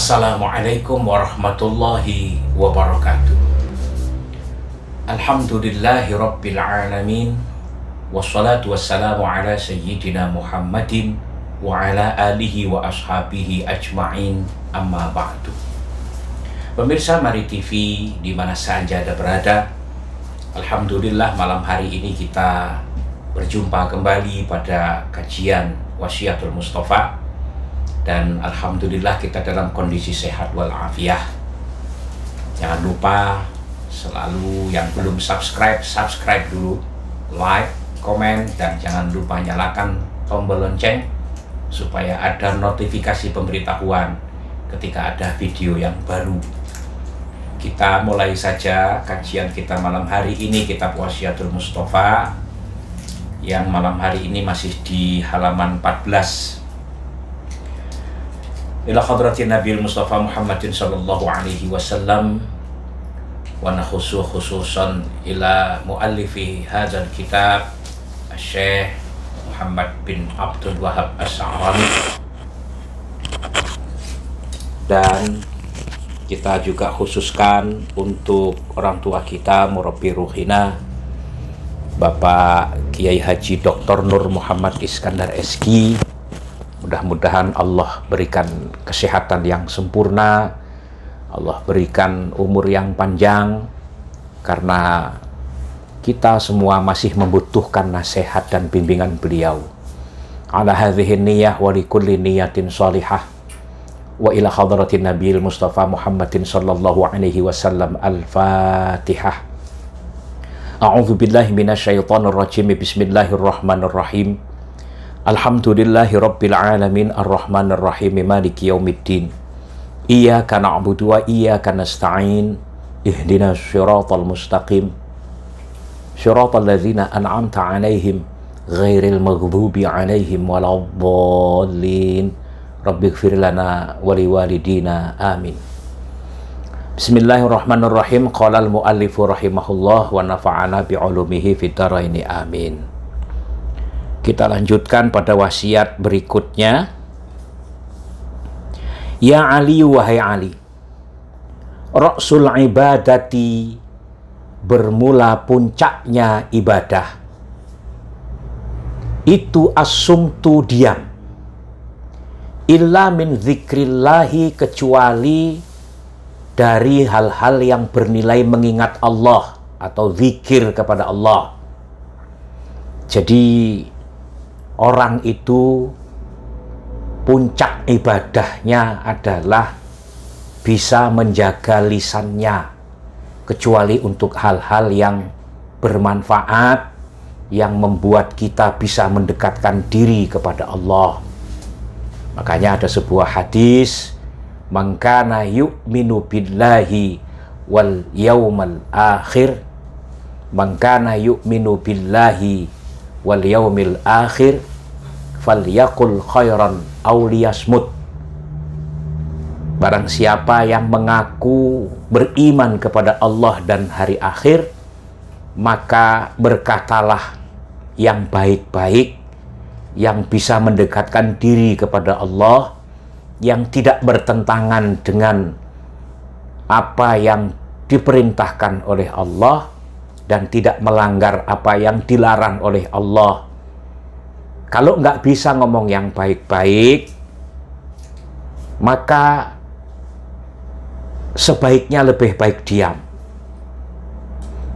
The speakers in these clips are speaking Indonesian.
Assalamualaikum warahmatullahi wabarakatuh. Alhamdulillahi rabbil alamin. Wassalatu wassalamu ala sayyidina Muhammadin wa ala alihi wa ashabihi ajma'in, amma ba'du. Pemirsa Mari TV di mana saja Anda berada, alhamdulillah malam hari ini kita berjumpa kembali pada kajian Wasiatul Mustafa. Dan alhamdulillah kita dalam kondisi sehat walafiat. Jangan lupa selalu yang belum subscribe dulu, like, komen, dan jangan lupa nyalakan tombol lonceng supaya ada notifikasi pemberitahuan ketika ada video yang baru. Kita mulai saja kajian kita malam hari ini, kitab Wasiatul Mustafa, yang malam hari ini masih di halaman 14. Ila hadratin Nabi Mustafa Muhammadin sallallahu alaihi wasallam wa nakhusu khususan ila muallifi hadzal kitab Syekh Muhammad bin Abdul Wahab As-Sa'rani. Dan kita juga khususkan untuk orang tua kita, murabbi ruhina, Bapak Kiai Haji Dr. Nur Muhammad Iskandar SG. Mudah-mudahan Allah berikan kesehatan yang sempurna, Allah berikan umur yang panjang, karena kita semua masih membutuhkan nasihat dan bimbingan beliau. Ala hadhihi niyyah wa likulli niyatin shalihah wa ila hadratin Nabil Mustafa Muhammadin sallallahu alaihi wasallam. Al-Fatihah. A'udzu billahi minasyaitonir rajim. Bismillahirrahmanirrahim. Alhamdulillahi rabbil alamin arrahmanir rahim maliki yaumiddin. Iyyaka na'budu wa iyyaka nasta'in. Ihdinas siratal mustaqim. Siratal ladzina an'amta 'alaihim ghairil maghdubi 'alaihim waladdallin. Rabbighfir lana wa liwalidina. Amin. Bismillahirrahmanirrahim. Qala al-muallifu rahimahullah wa nafa'ana bi'ulumihi fid dharaini. Amin. Kita lanjutkan pada wasiat berikutnya. Ya Ali, wahai Ali, Ra'sul ibadati, bermula puncaknya ibadah, itu as-sumtu, diam. Illa min zikrillahi, kecuali dari hal-hal yang bernilai mengingat Allah atau zikir kepada Allah. Jadi orang itu puncak ibadahnya adalah bisa menjaga lisannya, kecuali untuk hal-hal yang bermanfaat, yang membuat kita bisa mendekatkan diri kepada Allah. Makanya ada sebuah hadis, man kana yu'minu billahi wal yawmal akhir, man kana yu'minu billahi wal yaumil akhir falyaqul khairan aw liyasmut. Barang siapa yang mengaku beriman kepada Allah dan hari akhir, maka berkatalah yang baik-baik, yang bisa mendekatkan diri kepada Allah, yang tidak bertentangan dengan apa yang diperintahkan oleh Allah dan tidak melanggar apa yang dilarang oleh Allah. Kalau nggak bisa ngomong yang baik-baik, maka sebaiknya lebih baik diam.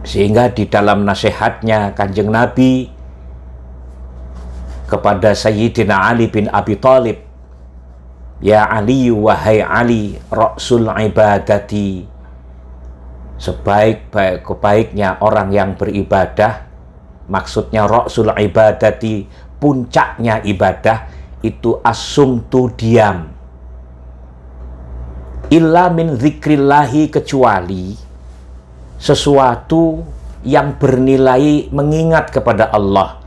Sehingga di dalam nasihatnya Kanjeng Nabi kepada Sayyidina Ali bin Abi Thalib, ya Ali, wahai Ali, Ra'sul ibadati, sebaik-baiknya orang yang beribadah, maksudnya Ra'sul ibadati, puncaknya ibadah, itu as-sumtu, diam. Illa min zikrillahi, kecuali sesuatu yang bernilai mengingat kepada Allah,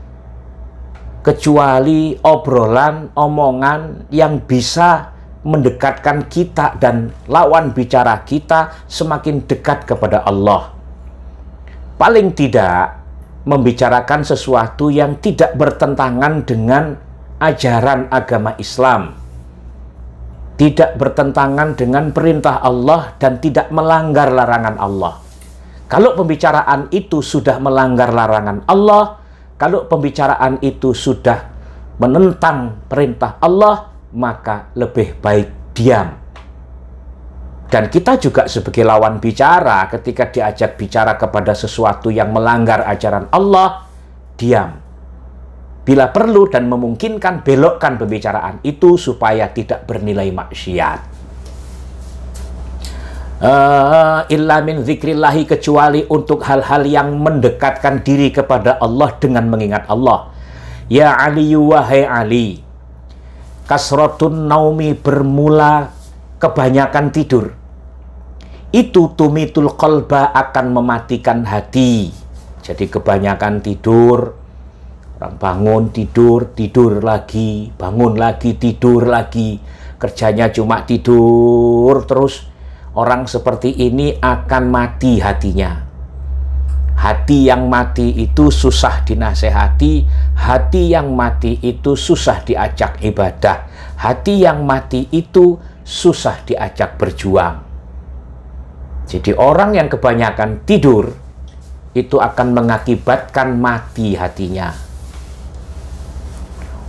kecuali obrolan, omongan yang bisa mendekatkan kita dan lawan bicara kita semakin dekat kepada Allah. Paling tidak membicarakan sesuatu yang tidak bertentangan dengan ajaran agama Islam. tidak bertentangan dengan perintah Allah dan tidak melanggar larangan Allah. Kalau pembicaraan itu sudah melanggar larangan Allah, kalau pembicaraan itu sudah menentang perintah Allah, maka lebih baik diam. Dan kita juga sebagai lawan bicara, ketika diajak bicara kepada sesuatu yang melanggar ajaran Allah, diam. Bila perlu dan memungkinkan, belokkan pembicaraan itu supaya tidak bernilai maksiat. Illa min zikrillahi, kecuali untuk hal-hal yang mendekatkan diri kepada Allah dengan mengingat Allah. Ya Ali, wahai Ali, kasratun naumi, bermula kebanyakan tidur, itu tumitul qalba, akan mematikan hati. Jadi kebanyakan tidur, orang bangun, tidur, tidur lagi, bangun lagi, tidur lagi, kerjanya cuma tidur terus. Orang seperti ini akan mati hatinya. Hati yang mati itu susah dinasehati, hati yang mati itu susah diajak ibadah, hati yang mati itu susah diajak berjuang. Jadi orang yang kebanyakan tidur itu akan mengakibatkan mati hatinya.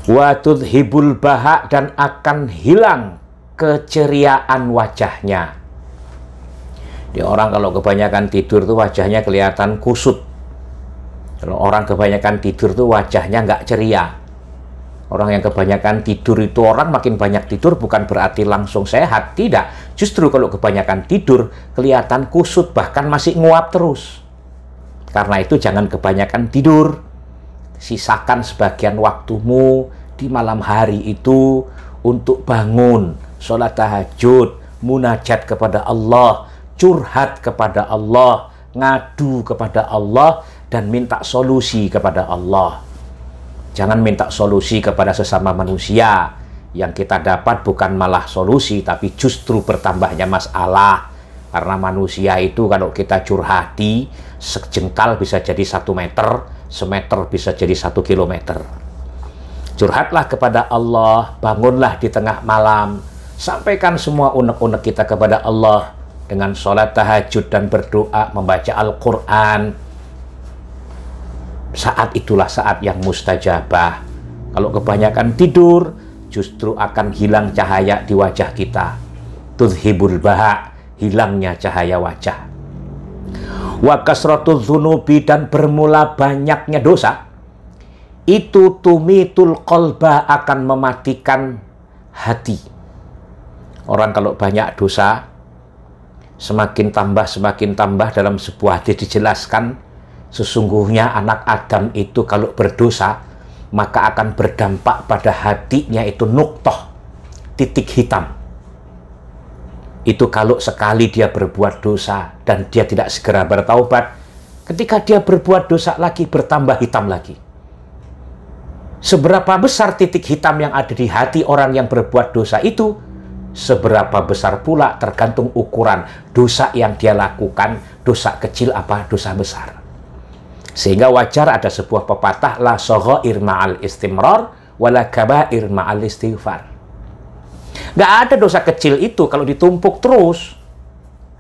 Wa tudhibul baha, dan akan hilang keceriaan wajahnya. Di orang kalau kebanyakan tidur tuh wajahnya kelihatan kusut. Kalau orang kebanyakan tidur tuh wajahnya nggak ceria. Orang yang kebanyakan tidur itu, orang makin banyak tidur bukan berarti langsung sehat, tidak. Justru kalau kebanyakan tidur kelihatan kusut, bahkan masih nguap terus. Karena itu jangan kebanyakan tidur. Sisakan sebagian waktumu di malam hari itu untuk bangun, sholat tahajud, munajat kepada Allah, curhat kepada Allah, ngadu kepada Allah, dan minta solusi kepada Allah. Jangan minta solusi kepada sesama manusia. Yang kita dapat bukan malah solusi, tapi justru bertambahnya masalah. Karena manusia itu kalau kita curhati, sejengkal bisa jadi 1 meter, semeter bisa jadi 1 kilometer. Curhatlah kepada Allah, bangunlah di tengah malam, sampaikan semua unek-unek kita kepada Allah dengan sholat tahajud dan berdoa, membaca Al-Quran. Saat itulah saat yang mustajabah. Kalau kebanyakan tidur, justru akan hilang cahaya di wajah kita. Tudhibul baha, hilangnya cahaya wajah. Wa kasratudz dzunubi, dan bermula banyaknya dosa, itu tumitul qalba, akan mematikan hati. Orang kalau banyak dosa, semakin tambah dalam sebuah hadis dijelaskan, sesungguhnya anak Adam itu kalau berdosa, maka akan berdampak pada hatinya itu nuqtah, titik hitam. Itu kalau sekali dia berbuat dosa dan dia tidak segera bertaubat, ketika dia berbuat dosa lagi, bertambah hitam lagi. Seberapa besar titik hitam yang ada di hati orang yang berbuat dosa itu, seberapa besar pula tergantung ukuran dosa yang dia lakukan, dosa kecil apa dosa besar. Sehingga wajar ada sebuah pepatah, la shaghair ma'al istimrar wala kabair ma'al istighfar. Nggak ada dosa kecil itu kalau ditumpuk terus.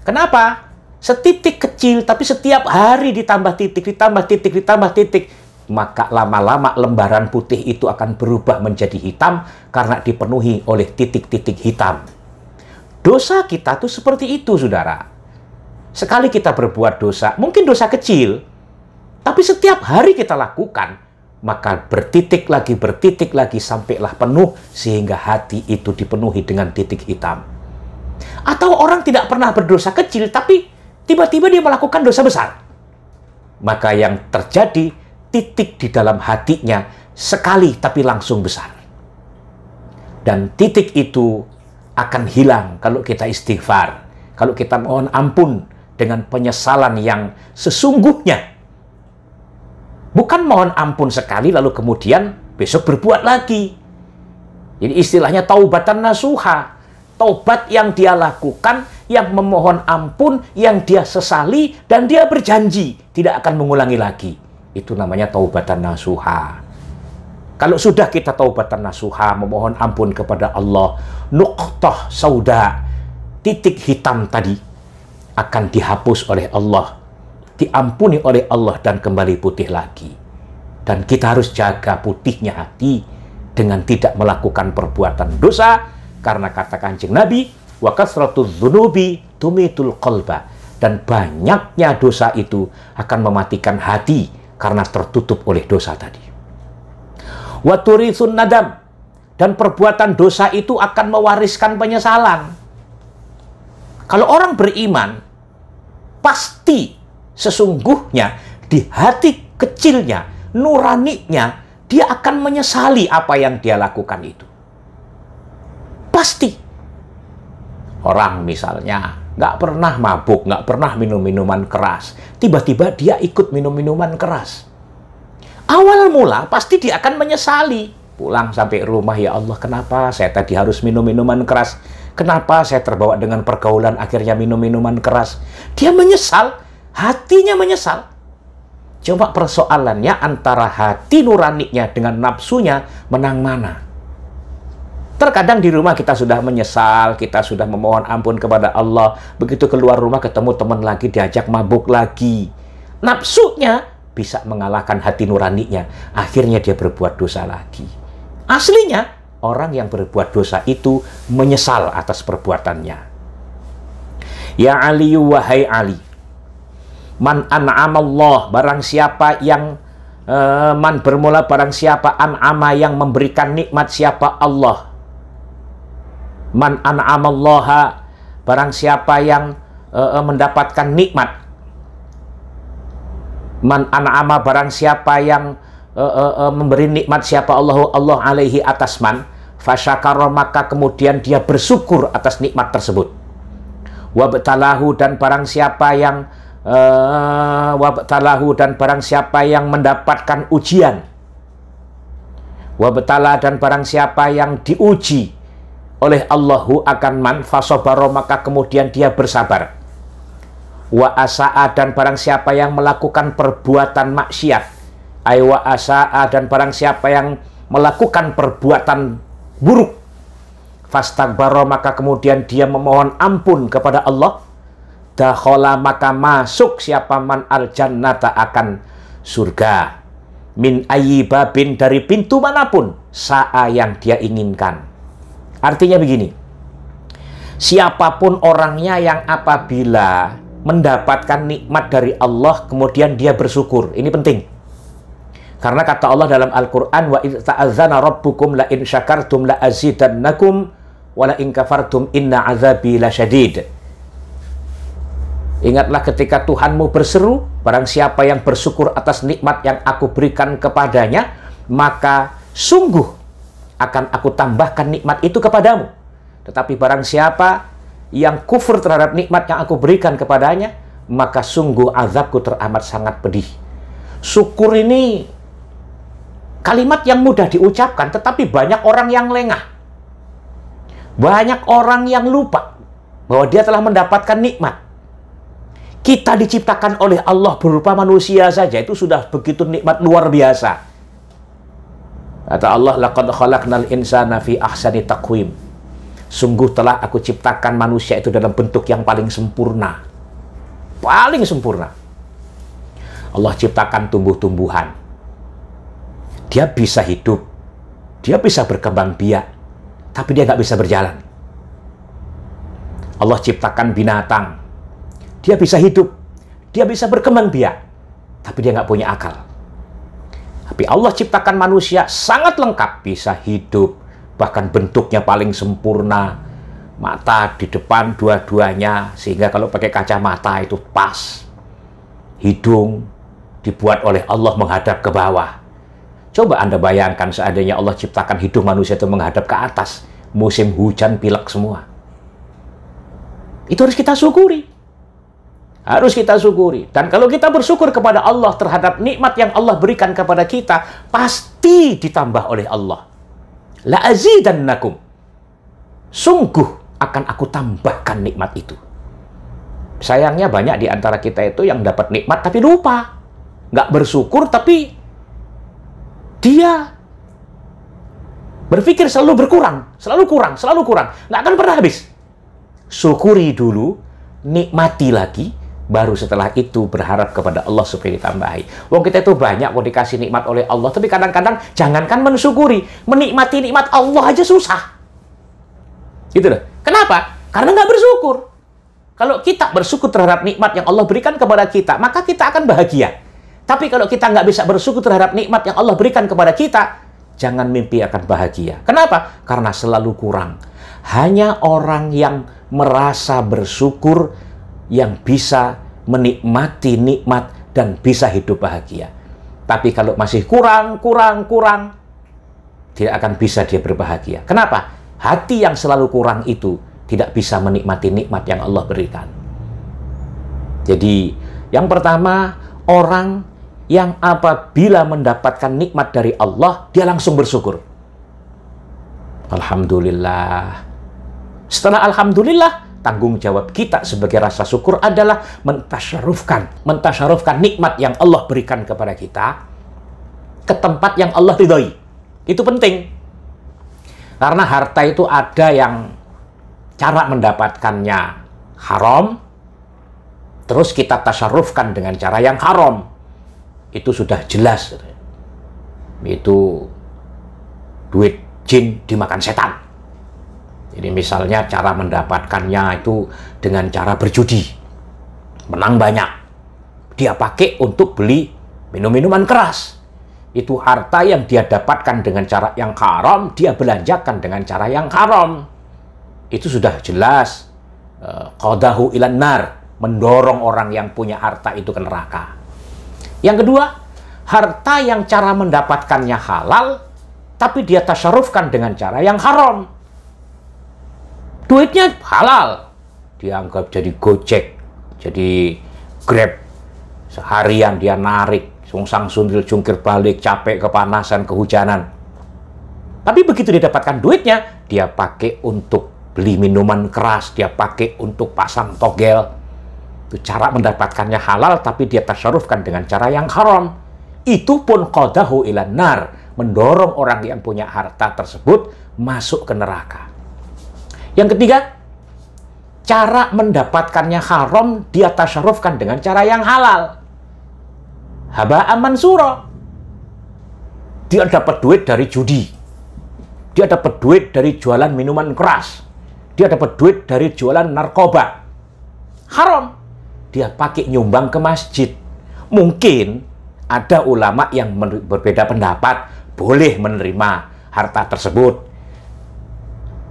Kenapa? Setitik kecil, tapi setiap hari ditambah titik, ditambah titik, ditambah titik. Maka lama-lama lembaran putih itu akan berubah menjadi hitam karena dipenuhi oleh titik-titik hitam. Dosa kita tuh seperti itu, saudara. Sekali kita berbuat dosa, mungkin dosa kecil, tapi setiap hari kita lakukan, maka bertitik lagi sampailah penuh sehingga hati itu dipenuhi dengan titik hitam. Atau orang tidak pernah berdosa kecil tapi tiba-tiba dia melakukan dosa besar. Maka yang terjadi, titik di dalam hatinya sekali tapi langsung besar. Dan titik itu akan hilang kalau kita istighfar, kalau kita mohon ampun dengan penyesalan yang sesungguhnya. Bukan mohon ampun sekali lalu kemudian besok berbuat lagi. Jadi istilahnya taubatan nasuha. Taubat yang dia lakukan, yang memohon ampun, yang dia sesali, dan dia berjanji tidak akan mengulangi lagi. Itu namanya taubatan nasuha. Kalau sudah kita taubatan nasuha, memohon ampun kepada Allah, nuqtah sauda, titik hitam tadi akan dihapus oleh Allah, diampuni oleh Allah dan kembali putih lagi. Dan kita harus jaga putihnya hati dengan tidak melakukan perbuatan dosa, karena kata Kanjeng Nabi, wa kasratudz dzunubi tumitul qalba, dan banyaknya dosa itu akan mematikan hati karena tertutup oleh dosa tadi. Wa turitsun nadam, dan perbuatan dosa itu akan mewariskan penyesalan. Kalau orang beriman, pasti sesungguhnya di hati kecilnya, nuraninya, dia akan menyesali apa yang dia lakukan itu. Pasti. Orang misalnya nggak pernah mabuk, nggak pernah minum minuman keras, tiba-tiba dia ikut minum minuman keras. Awal mula pasti dia akan menyesali. Pulang sampai rumah, ya Allah, kenapa saya tadi harus minum minuman keras? Kenapa saya terbawa dengan pergaulan akhirnya minum minuman keras? Dia menyesal, hatinya menyesal. Coba persoalannya antara hati nuraninya dengan nafsunya menang mana? Terkadang di rumah kita sudah menyesal, kita sudah memohon ampun kepada Allah. Begitu keluar rumah ketemu teman lagi, diajak mabuk lagi. Nafsunya bisa mengalahkan hati nuraninya. Akhirnya dia berbuat dosa lagi. Aslinya, orang yang berbuat dosa itu menyesal atas perbuatannya. Ya Ali, wahai Ali, man an'amallah, barang siapa yang man bermula barang siapa an'ama, yang memberikan nikmat siapa Allah. Man an'amallaha, barang siapa yang mendapatkan nikmat. Man an'ama, barang siapa yang memberi nikmat siapa Allah alaihi atas man, fasyakara, maka kemudian dia bersyukur atas nikmat tersebut. Wabtalahu, dan barang siapa yang wabtalahu, dan barang siapa yang mendapatkan ujian. Wabtala, dan barang siapa yang diuji oleh Allahu akan man, fasobaro, maka kemudian dia bersabar. Wa asa'a, dan barang siapa yang melakukan perbuatan maksiat. Ay wa asa'a, dan barang siapa yang melakukan perbuatan buruk. Fastaghbara, maka kemudian dia memohon ampun kepada Allah. Dakhala, maka masuk siapa man al jannata, akan surga. Min ayyi babin, dari pintu manapun, sa'a, yang dia inginkan. Artinya begini, siapapun orangnya yang apabila mendapatkan nikmat dari Allah, kemudian dia bersyukur. Ini penting. Karena kata Allah dalam Al-Quran, wa idz ta'adzana rabbukum la in syakartum la azidannakum wa la in kafartum inna azabi lasyadid. Ingatlah ketika Tuhanmu berseru, barang siapa yang bersyukur atas nikmat yang aku berikan kepadanya, maka sungguh akan aku tambahkan nikmat itu kepadamu. Tetapi barang siapa yang kufur terhadap nikmat yang aku berikan kepadanya, maka sungguh azabku teramat sangat pedih. Syukur ini kalimat yang mudah diucapkan, tetapi banyak orang yang lengah. Banyak orang yang lupa bahwa dia telah mendapatkan nikmat. Kita diciptakan oleh Allah berupa manusia saja, itu sudah begitu nikmat luar biasa. Kata Allah, laqad khalaqnal insana fi ahsani taqwim. Sungguh telah aku ciptakan manusia itu dalam bentuk yang paling sempurna. Paling sempurna. Allah ciptakan tumbuh-tumbuhan. Dia bisa hidup. Dia bisa berkembang biak. Tapi dia nggak bisa berjalan. Allah ciptakan binatang. Dia bisa hidup. Dia bisa berkembang biak. Tapi dia nggak punya akal. Tapi Allah ciptakan manusia sangat lengkap. Bisa hidup. Bahkan bentuknya paling sempurna, mata di depan dua-duanya, sehingga kalau pakai kacamata itu pas. Hidung dibuat oleh Allah menghadap ke bawah. Coba Anda bayangkan seandainya Allah ciptakan hidung manusia itu menghadap ke atas, musim hujan pilek semua. Itu harus kita syukuri. Harus kita syukuri. Dan kalau kita bersyukur kepada Allah terhadap nikmat yang Allah berikan kepada kita, pasti ditambah oleh Allah. La azidannakum. Sungguh akan aku tambahkan nikmat itu. Sayangnya banyak di antara kita itu yang dapat nikmat tapi lupa. Nggak bersyukur, tapi dia Berpikir selalu berkurang, selalu kurang, selalu kurang. Nggak akan pernah habis. Syukuri dulu, nikmati lagi, baru setelah itu berharap kepada Allah supaya ditambahi. Wong kita itu banyak mau dikasih nikmat oleh Allah, tapi kadang-kadang jangankan mensyukuri, menikmati nikmat Allah aja susah. Gitu loh. Kenapa? Karena nggak bersyukur. Kalau kita bersyukur terhadap nikmat yang Allah berikan kepada kita, maka kita akan bahagia. Tapi kalau kita nggak bisa bersyukur terhadap nikmat yang Allah berikan kepada kita, jangan mimpi akan bahagia. Kenapa? Karena selalu kurang. Hanya orang yang merasa bersyukur yang bisa menikmati nikmat dan bisa hidup bahagia. Tapi kalau masih kurang, tidak akan bisa dia berbahagia. Kenapa? Hati yang selalu kurang itu tidak bisa menikmati nikmat yang Allah berikan. Jadi, yang pertama, orang yang apabila mendapatkan nikmat dari Allah, dia langsung bersyukur. Alhamdulillah. Setelah alhamdulillah, tanggung jawab kita sebagai rasa syukur adalah mentasyarufkan nikmat yang Allah berikan kepada kita ke tempat yang Allah ridhoi. Itu penting. Karena harta itu ada yang cara mendapatkannya haram, terus kita tasyarufkan dengan cara yang haram. Itu sudah jelas. Itu duit jin dimakan setan. Jadi misalnya cara mendapatkannya itu dengan cara berjudi. Menang banyak. Dia pakai untuk beli minum-minuman keras. Itu harta yang dia dapatkan dengan cara yang haram, dia belanjakan dengan cara yang haram. Itu sudah jelas. Qadahu ilan nar. Mendorong orang yang punya harta itu ke neraka. Yang kedua, harta yang cara mendapatkannya halal, tapi dia tasyarufkan dengan cara yang haram. Duitnya halal, dianggap jadi Gojek, jadi Grab, seharian dia narik, sungsang sundil jungkir balik, capek, kepanasan, kehujanan. Tapi begitu dia dapatkan duitnya, dia pakai untuk beli minuman keras, dia pakai untuk pasang togel. Itu cara mendapatkannya halal, tapi dia tasyarufkan dengan cara yang haram. Itu pun qadahu ilan nar, mendorong orang yang punya harta tersebut masuk ke neraka. Yang ketiga, cara mendapatkannya haram, dia tasyarufkan dengan cara yang halal. Haba'an mansura. Dia dapat duit dari judi. Dia dapat duit dari jualan minuman keras. Dia dapat duit dari jualan narkoba. Haram. Dia pakai nyumbang ke masjid. Mungkin ada ulama yang berbeda pendapat, boleh menerima harta tersebut.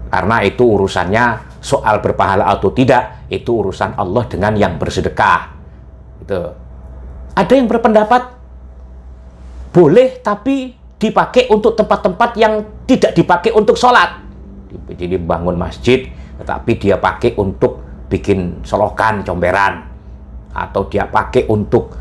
Karena itu urusannya soal berpahala atau tidak, itu urusan Allah dengan yang bersedekah. Gitu. Ada yang berpendapat boleh tapi dipakai untuk tempat-tempat yang tidak dipakai untuk sholat. Jadi bangun masjid, tetapi dia pakai untuk bikin selokan, comberan. Atau dia pakai untuk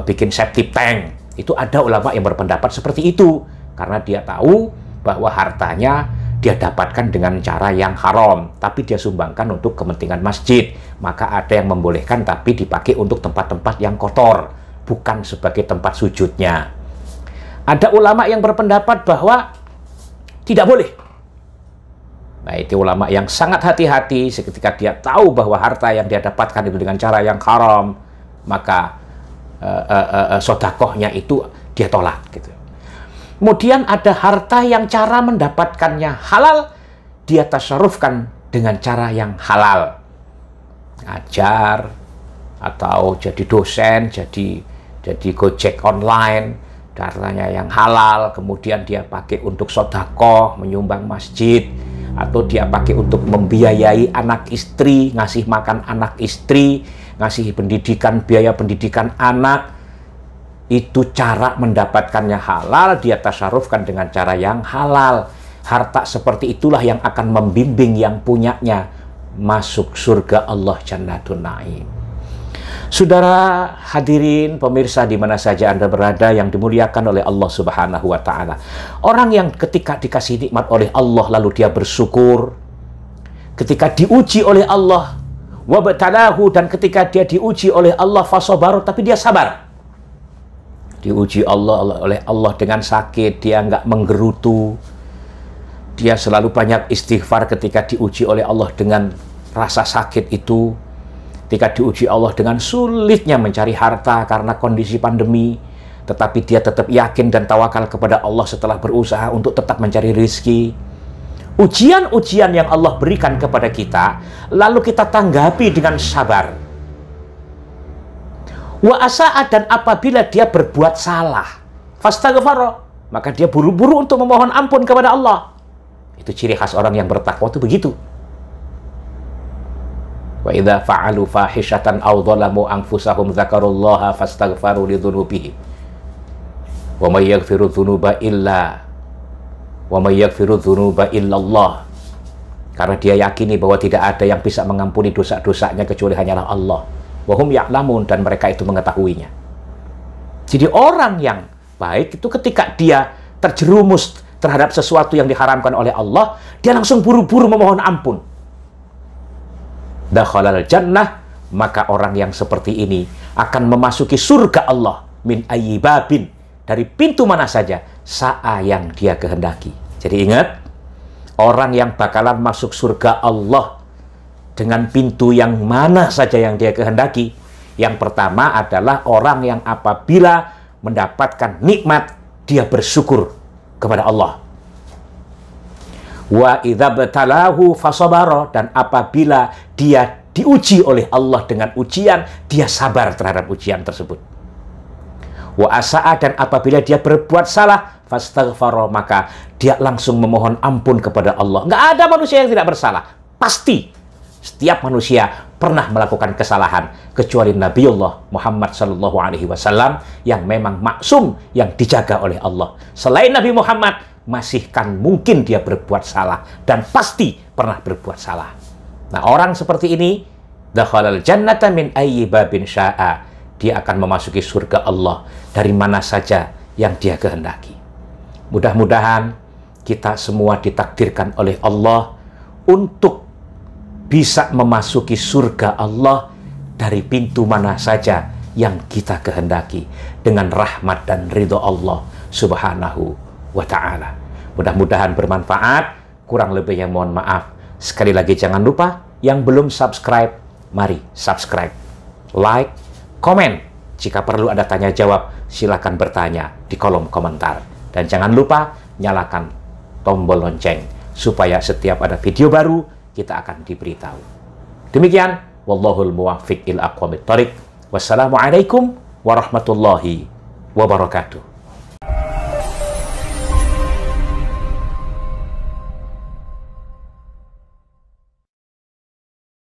bikin septic tank. Itu ada ulama yang berpendapat seperti itu. Karena dia tahu bahwa hartanya dia dapatkan dengan cara yang haram, tapi dia sumbangkan untuk kepentingan masjid. Maka ada yang membolehkan, tapi dipakai untuk tempat-tempat yang kotor, bukan sebagai tempat sujudnya. Ada ulama yang berpendapat bahwa tidak boleh. Nah, itu ulama yang sangat hati-hati ketika dia tahu bahwa harta yang dia dapatkan itu dengan cara yang haram, maka sodakohnya itu dia tolak. Gitu. Kemudian ada harta yang cara mendapatkannya halal, dia tasyarufkan dengan cara yang halal. Ngajar, atau jadi dosen, jadi Gojek online, caranya yang halal, kemudian dia pakai untuk sodakoh, menyumbang masjid, atau dia pakai untuk membiayai anak istri, ngasih makan anak istri, ngasih pendidikan, biaya pendidikan anak. Itu cara mendapatkannya halal, dia tasyarufkan dengan cara yang halal. Harta seperti itulah yang akan membimbing yang punyanya masuk surga Allah Jannatun Na'im. Saudara hadirin, pemirsa di mana saja Anda berada yang dimuliakan oleh Allah Subhanahu wa Ta'ala. Orang yang ketika dikasih nikmat oleh Allah lalu dia bersyukur, ketika diuji oleh Allah, wabtalahu, dan ketika dia diuji oleh Allah fasabaru, tapi dia sabar. Diuji oleh Allah dengan sakit, dia nggak menggerutu. dia selalu banyak istighfar ketika diuji oleh Allah dengan rasa sakit itu, ketika diuji Allah dengan sulitnya mencari harta karena kondisi pandemi, tetapi dia tetap yakin dan tawakal kepada Allah setelah berusaha untuk tetap mencari rizki. Ujian-ujian yang Allah berikan kepada kita, lalu kita tanggapi dengan sabar. Wa asa'at, dan apabila dia berbuat salah, fastaghfara, maka dia buru-buru untuk memohon ampun kepada Allah. Itu ciri khas orang yang bertakwa itu begitu. Wa idza fa'alu fahishatan aw dhalamu anfusahum dzakarullaha fastaghfaru lidzunubihim. Wa may yaghfiru dzunuba illa Allah. Karena dia yakini bahwa tidak ada yang bisa mengampuni dosa-dosanya kecuali hanyalah Allah. Wa hum ya'lamun, dan mereka itu mengetahuinya. Jadi orang yang baik itu ketika dia terjerumus terhadap sesuatu yang diharamkan oleh Allah, dia langsung buru-buru memohon ampun. Dakhalal jannah, maka orang yang seperti ini akan memasuki surga Allah min ayyibabin, dari pintu mana saja, sa'a yang dia kehendaki. Jadi ingat, orang yang bakalan masuk surga Allah dengan pintu yang mana saja yang dia kehendaki. Yang pertama adalah orang yang apabila mendapatkan nikmat, dia bersyukur kepada Allah. Wa idza batalahu fasabara, dan apabila dia diuji oleh Allah dengan ujian, dia sabar terhadap ujian tersebut. Wa asa'a, dan apabila dia berbuat salah, fastaghfara, maka dia langsung memohon ampun kepada Allah. Nggak ada manusia yang tidak bersalah. Pasti setiap manusia pernah melakukan kesalahan, kecuali Nabiullah Muhammad SAW yang memang maksum, yang dijaga oleh Allah. Selain Nabi Muhammad, masih kan mungkin dia berbuat salah, dan pasti pernah berbuat salah. Nah, orang seperti ini, dakhalal jannata min ayyi babin sya'a, dia akan memasuki surga Allah dari mana saja yang dia kehendaki. Mudah-mudahan kita semua ditakdirkan oleh Allah untuk bisa memasuki surga Allah dari pintu mana saja yang kita kehendaki, dengan rahmat dan ridho Allah Subhanahu wa ta'ala. Mudah-mudahan bermanfaat. Kurang lebihnya mohon maaf. Sekali lagi jangan lupa, yang belum subscribe, mari subscribe, like, komen. Jika perlu ada tanya jawab, silakan bertanya di kolom komentar. Dan jangan lupa nyalakan tombol lonceng supaya setiap ada video baru kita akan diberitahu. Demikian, wallahul muwaffiq ila aqwamit thoriq. Wassalamualaikum warahmatullahi wabarakatuh.